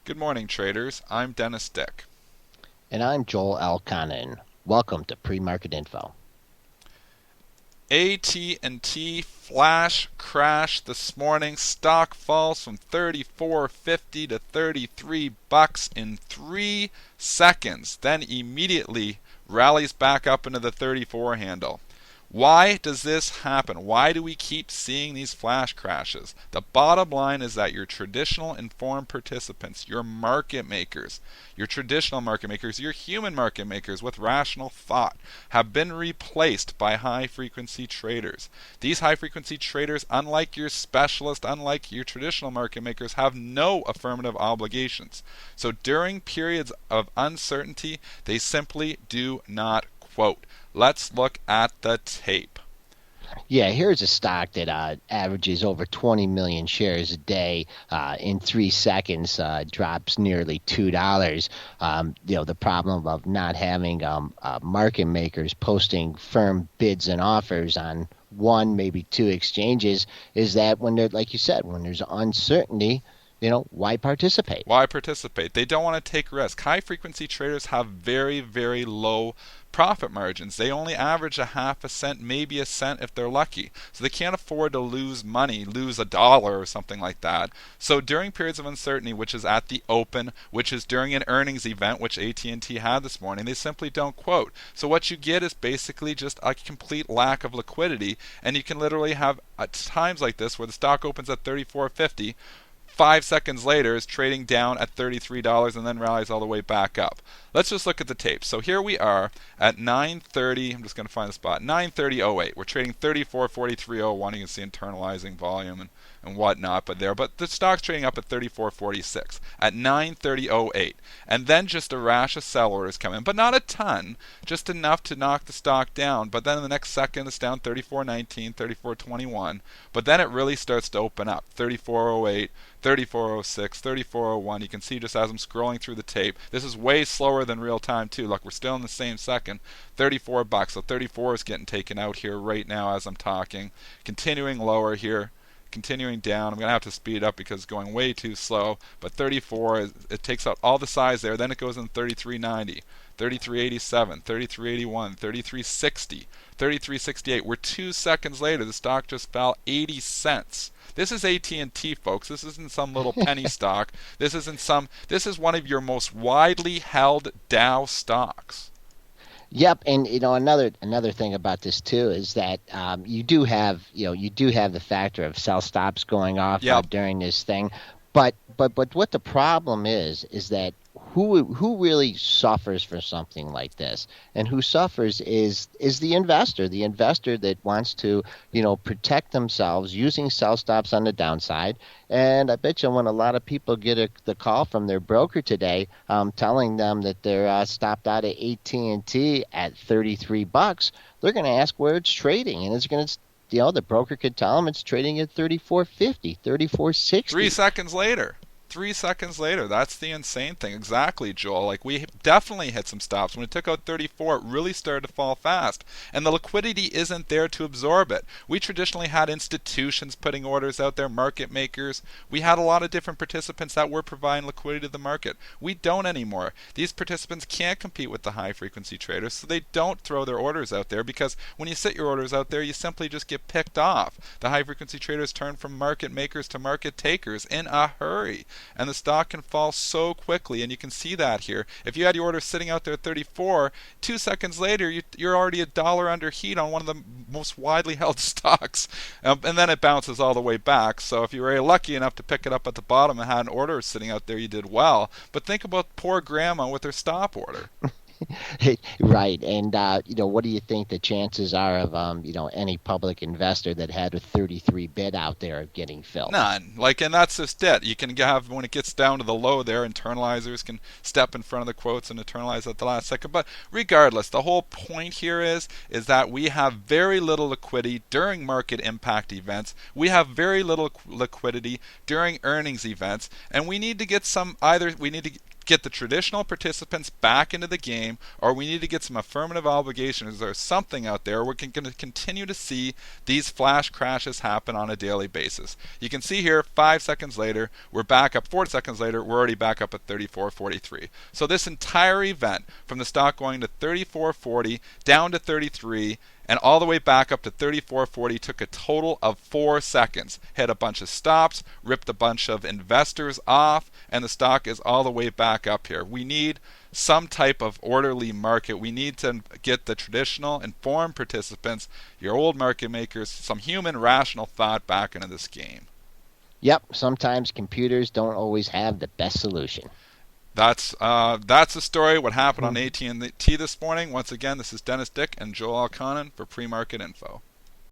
Good morning, traders. I'm Dennis Dick. And I'm Joel L. Conan. Welcome to Pre-Market Info. AT&T flash crash this morning. Stock falls from $34.50 to $33 in 3 seconds, then immediately rallies back up into the 34 handle. Why does this happen? Why do we keep seeing these flash crashes? The bottom line is that your traditional informed participants, your market makers, your traditional market makers, your human market makers with rational thought have been replaced by high-frequency traders. These high-frequency traders, unlike your specialist, unlike your traditional market makers, have no affirmative obligations. So during periods of uncertainty, they simply do not quote. Let's look at the tape. Yeah, here's a stock that averages over 20 million shares a day. In 3 seconds, drops nearly $2. The problem of not having market makers posting firm bids and offers on one, maybe 2 exchanges is that when they're, like you said, when there's uncertainty, why participate? Why participate? They don't want to take risk. High frequency traders have very, very low profit margins. They only average a half a cent, maybe a cent if they're lucky. So they can't afford to lose money, lose $1 or something like that. So during periods of uncertainty, which is at the open, which is during an earnings event, which AT&T had this morning, they simply don't quote. So what you get is basically just a complete lack of liquidity, and you can literally have at times like this where the stock opens at $34.50, 5 seconds later is trading down at $33 and then rallies all the way back up. Let's just look at the tape. So here we are at 9:30. I'm just going to find the spot. 9:30.08. We're trading 34.43.01. You can see internalizing volume and whatnot, but the stock's trading up at 34.46 at 9:30.08, and then just a rash of sell orders come in, but not a ton, just enough to knock the stock down. But then in the next second, it's down 34.19, 34.21, but then it really starts to open up. 34.08. 34.06, 34.01. You can see just as I'm scrolling through the tape, this is way slower than real time too. Look, we're still in the same second. $34. So 34 is getting taken out here right now as I'm talking. Continuing lower here. Continuing down. I'm going to have to speed up because it's going way too slow. But 34, it takes out all the size there. Then it goes in 33.90, 33.87, 33.81, 33.60, 33.68. We're 2 seconds later. The stock just fell 80 cents. This is AT&T, folks. This isn't some little penny stock. This is one of your most widely held Dow stocks. Yep, and another thing about this too is that you do have the factor of sell stops going off during this thing, but what the problem is that who really suffers for something like this, and who suffers is the investor that wants to protect themselves using sell stops on the downside. And I bet you when a lot of people get the call from their broker today telling them that they're stopped out at AT&T at $33, they're going to ask where it's trading, and it's going to the broker could tell them it's trading at $34.50, $34.60. 3 seconds later. 3 seconds later. That's the insane thing. Exactly, Joel. Like, we definitely hit some stops. When it took out 34, it really started to fall fast. And the liquidity isn't there to absorb it. We traditionally had institutions putting orders out there, market makers. We had a lot of different participants that were providing liquidity to the market. We don't anymore. These participants can't compete with the high-frequency traders, so they don't throw their orders out there, because when you sit your orders out there, you simply just get picked off. The high-frequency traders turn from market makers to market takers in a hurry. And the stock can fall so quickly, and you can see that here. If you had your order sitting out there at 34, 2 seconds later you're already $1 under heat on one of the most widely held stocks, and then it bounces all the way back. So if you were lucky enough to pick it up at the bottom and had an order sitting out there, you did well. But think about poor grandma with her stop order. Right, and what do you think the chances are of any public investor that had a 33 bid out there of getting filled? None. And that's just it. You can have, when it gets down to the low there, internalizers can step in front of the quotes and internalize at the last second. But regardless, the whole point here is that we have very little liquidity during market impact events. We have very little liquidity during earnings events, and we need to get we need to get the traditional participants back into the game, or we need to get some affirmative obligations or something out there. We're going to continue to see these flash crashes happen on a daily basis. You can see here 5 seconds later, we're back up. 4 seconds later, we're already back up at 34.43. So this entire event, from the stock going to 34.40 down to 33 and all the way back up to 34.40, took a total of 4 seconds. Hit a bunch of stops, ripped a bunch of investors off, and the stock is all the way back up here. We need some type of orderly market. We need to get the traditional informed participants, your old market makers, some human rational thought back into this game. Yep, sometimes computers don't always have the best solution. That's the story, what happened on AT&T this morning. Once again, this is Dennis Dick and Joel Alconin for Pre-Market Info.